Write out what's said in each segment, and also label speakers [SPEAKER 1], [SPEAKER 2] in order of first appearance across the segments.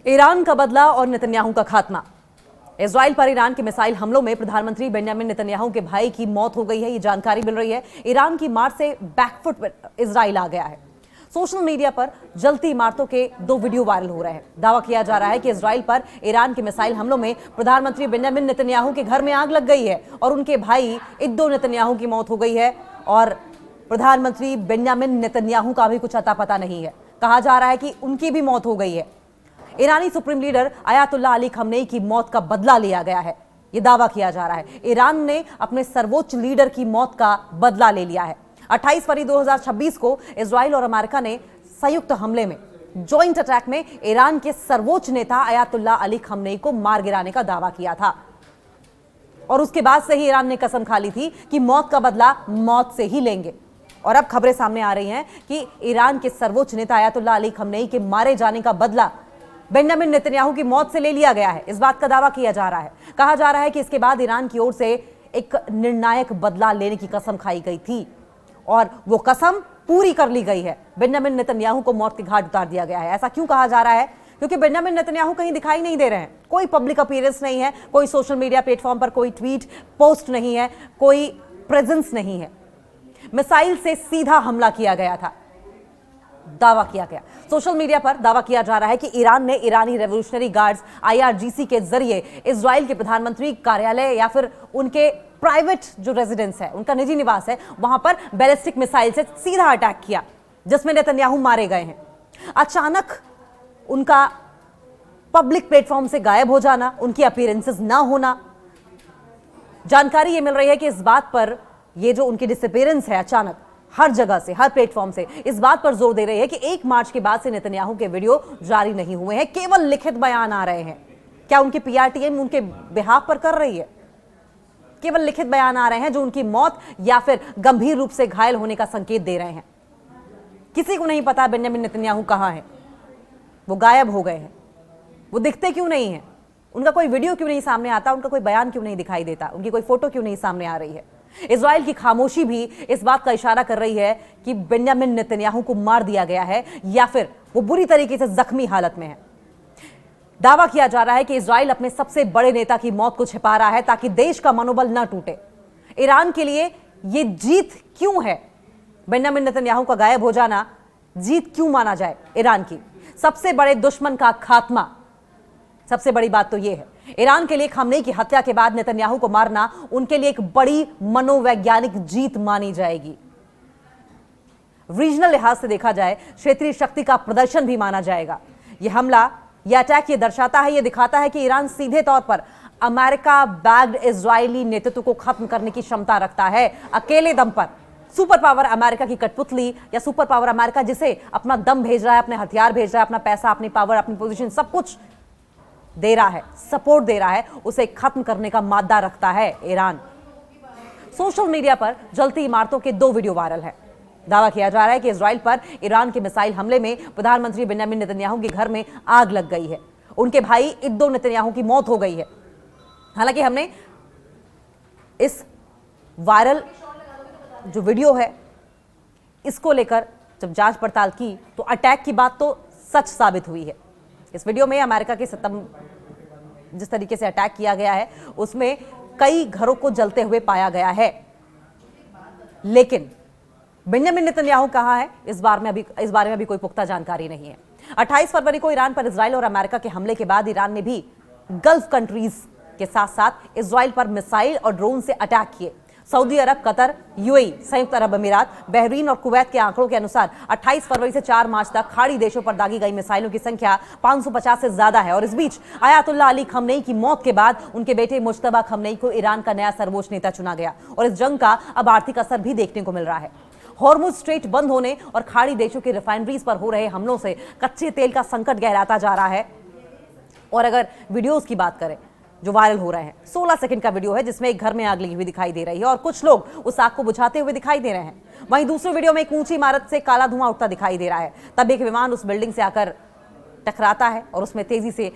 [SPEAKER 1] Iran का बदला और नेतन्याहू का खात्मा। इजराइल पर ईरान के मिसाइल हमलों में प्रधानमंत्री बेंजामिन नेतन्याहू के भाई की मौत हो गई है, ये जानकारी मिल रही है। ईरान की मार से बैकफुट पर इजराइल आ गया है। सोशल मीडिया पर जलती इमारतों के 2 वीडियो वायरल हो रहे हैं। दावा किया जा रहा है कि इजराइल पर ईरान के मिसाइल हमलों में प्रधानमंत्री बेंजामिन नेतन्याहू के घर में आग लग गई है और उनके भाई इद्दो नेतन्याहू की मौत हो गई है और प्रधानमंत्री बेंजामिन नेतन्याहू का भी कुछ अता पता नहीं है। कहा जा रहा है कि उनकी भी मौत हो गई है। ईरानी supreme leader Ayatollah Ali Khamenei की मौत का बदला लिया गया है, यह दावा किया जा रहा है। ईरान ने अपने सर्वोच्च लीडर की मौत का बदला ले लिया है। 28 फरवरी 2026 को इजराइल और अमेरिका ने संयुक्त हमले में, जॉइंट अटैक में ईरान के सर्वोच्च नेता अयातुल्लाह अली खमनेई को मार गिराने का दावा किया था और उसके बाद से ही ईरान ने कसम खा ली थी कि मौत का बदला मौत से ही लेंगे। और अब खबरें सामने आ रही हैं कि ईरान के सर्वोच्च नेता अयातुल्लाह अली खमनेई के मारे जाने का बदला बेंजामिन नेतन्याहू की मौत से ले लिया गया है। इस बात का दावा किया जा रहा है। कहा जा रहा है कि इसके बाद ईरान की ओर से एक निर्णायक बदला लेने की कसम खाई गई थी और वो कसम पूरी कर ली गई है। बेंजामिन नेतन्याहू को मौत के घाट उतार दिया गया है। ऐसा क्यों कहा जा रहा है? क्योंकि बेंजामिन नेतन्याहू कहीं दिखाई नहीं दे रहे हैं। कोई पब्लिक अपीयरेंस नहीं है, कोई सोशल मीडिया प्लेटफॉर्म पर कोई ट्वीट पोस्ट नहीं है, कोई प्रेजेंस नहीं है। मिसाइल से सीधा हमला किया गया था, दावा किया गया। सोशल मीडिया पर दावा किया जा रहा है कि ईरान ने ईरानी रेवोल्यूशनरी गार्ड्स IRGC के जरिए इजराइल के प्रधानमंत्री कार्यालय या फिर उनके प्राइवेट जो रेजिडेंस है, उनका निजी निवास है, वहां पर बैलिस्टिक मिसाइल से सीधा अटैक किया, जिसमें नेतन्याहू मारे गए हैं। अचानक उनका पब्लिक प्लेटफॉर्म से गायब हो जाना, उनकी अपीयरेंसेस ना होना, जानकारी ये मिल रही है कि इस बात पर, ये जो उनकी डिसअपीयरेंस है अचानक हर जगह से, हर प्लेटफॉर्म से, इस बात पर जोर दे रही है कि 1 मार्च के बाद से नेतन्याहू के वीडियो जारी नहीं हुए हैं, केवल लिखित बयान आ रहे हैं। क्या उनकी PR टीम उनके बिहाफ पर कर रही है? केवल लिखित बयान आ रहे हैं जो उनकी मौत या फिर गंभीर रूप से घायल होने का संकेत दे रहे हैं। किसी को नहीं पता बेंजामिन नेतन्याहू कहां है, वो गायब हो गए हैं, वो दिखते क्यों नहीं है, उनका कोई वीडियो क्यों नहीं सामने आता, उनका कोई बयान क्यों नहीं दिखाई देता, उनकी कोई फोटो क्यों नहीं सामने आ रही है। इजराइल की खामोशी भी इस बात का इशारा कर रही है कि बेंजामिन नेतन्याहू को मार दिया गया है या फिर वो बुरी तरीके से जख्मी हालत में है। दावा किया जा रहा है कि इजराइल अपने सबसे बड़े नेता की मौत को छिपा रहा है ताकि देश का मनोबल न टूटे। ईरान के लिए ये जीत क्यों है? बेंजामिन नेतन्याहू का गायब हो जाना जीत क्यों माना जाए ईरान की? सबसे बड़े दुश्मन का खात्मा, सबसे बड़ी बात तो यह है। ईरान के लिए खमनेई की हत्या के बाद नेतन्याहू को मारना उनके लिए एक बड़ी मनोवैज्ञानिक जीत मानी जाएगी। रीजनल लिहाज से देखा जाए, क्षेत्रीय शक्ति का प्रदर्शन भी माना जाएगा। यह हमला, यह अटैक, यह दर्शाता है, यह दिखाता है कि ईरान सीधे तौर पर अमेरिका बैक्ड इजरायली नेतृत्व को खत्म करने की क्षमता रखता है, अकेले दम पर। सुपर पावर अमेरिका की कठपुतली या सुपर पावर अमेरिका जिसे अपना दम भेज रहा है, अपने हथियार भेज रहा है, अपना पैसा, अपनी पावर, अपनी पोजीशन, सब कुछ दे रहा है, सपोर्ट दे रहा है, उसे खत्म करने का मादा रखता है ईरान। सोशल मीडिया पर जलती इमारतों के 2 वीडियो वायरल है। दावा किया जा रहा है कि इजराइल पर ईरान के मिसाइल हमले में प्रधानमंत्री बेंजामिन नेतन्याहू के घर में आग लग गई है, उनके भाई इद्दो नेतन्याहू की मौत हो गई है। हालांकि हमने इस वायरल जो वीडियो है, इसको लेकर जब जांच पड़ताल की तो अटैक की बात तो सच साबित हुई है। इस वीडियो में अमेरिका के जिस तरीके से अटैक किया गया है, उसमें कई घरों को जलते हुए पाया गया है। लेकिन बेंजामिन नेतन्याहू कहां है, इस बारे में अभी कोई पुख्ता जानकारी नहीं है। 28 फरवरी को ईरान पर इजराइल और अमेरिका के हमले के बाद ईरान ने भी गल्फ कंट्रीज के साथ साथ इजराइल पर मिसाइल और ड्रोन से अटैक किए। सऊदी अरब, कतर, UAE, संयुक्त अरब अमीरात, बहरीन और कुवैत के आंकड़ों के अनुसार 28 फरवरी से 4 मार्च तक खाड़ी देशों पर दागी गई मिसाइलों की संख्या 550 से ज्यादा है। और इस बीच अयातुल्लाह अली खमनेई की मौत के बाद उनके बेटे मुज्तबा खमनेई को ईरान का नया सर्वोच्च नेता चुना गया और इस जंग का अब आर्थिक असर भी देखने को मिल रहा है। हॉर्मुज स्ट्रेट बंद होने और खाड़ी देशों की रिफाइनरीज पर हो रहे हमलों से कच्चे तेल का संकट गहराता जा रहा है। और अगर वीडियोस की बात करें जो वायरल हो रहे हैं, 16 सेकंड का वीडियो है जिसमें एक घर में आग लगी हुई दिखाई दे रही है और कुछ लोग उस आग को बुझाते हुए दिखाई दे रहे हैं। वहीं दूसरे वीडियो में एक ऊंची इमारत से काला धुआं उठता दिखाई दे रहा है। तब एक विमान उस बिल्डिंग से आकर टकराता है और उसमें तेजी से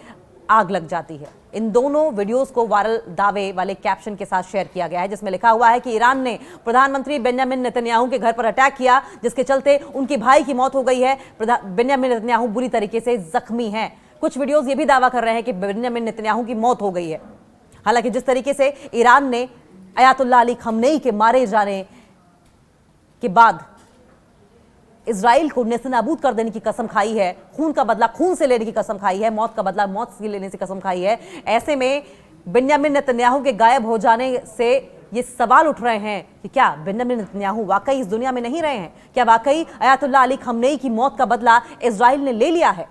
[SPEAKER 1] आग लग जाती है। इन दोनों वीडियोस को वायरल दावे वाले कैप्शन के साथ शेयर किया गया है, जिसमें लिखा हुआ है कि ईरान ने प्रधानमंत्री बेंजामिन नेतन्याहू के घर पर अटैक किया, जिसके चलते उनके भाई की मौत हो गई है। बेंजामिन नेतन्याहू बुरी तरीके से जख्मी हैं। कुछ वीडियोस ये भी दावा कर रहे हैं कि बेंजामिन नेतन्याहू की मौत हो गई है। हालांकि जिस तरीके से ईरान ने अयातुल्लाह अली खमनेई के मारे जाने के बाद इजराइल को नेस्तनाबूद कर देने की कसम खाई है, खून का बदला खून से लेने की कसम खाई है, मौत का बदला मौत से लेने की कसम खाई है, ऐसे में बेंजामिन नेतन्याहू के गायब हो जाने से ये सवाल उठ रहे हैं कि क्या बेंजामिन नेतन्याहू वाकई इस दुनिया में नहीं रहे हैं? क्या वाकई अयातुल्लाह अली खमनेई की मौत का बदला इजराइल ने ले लिया है?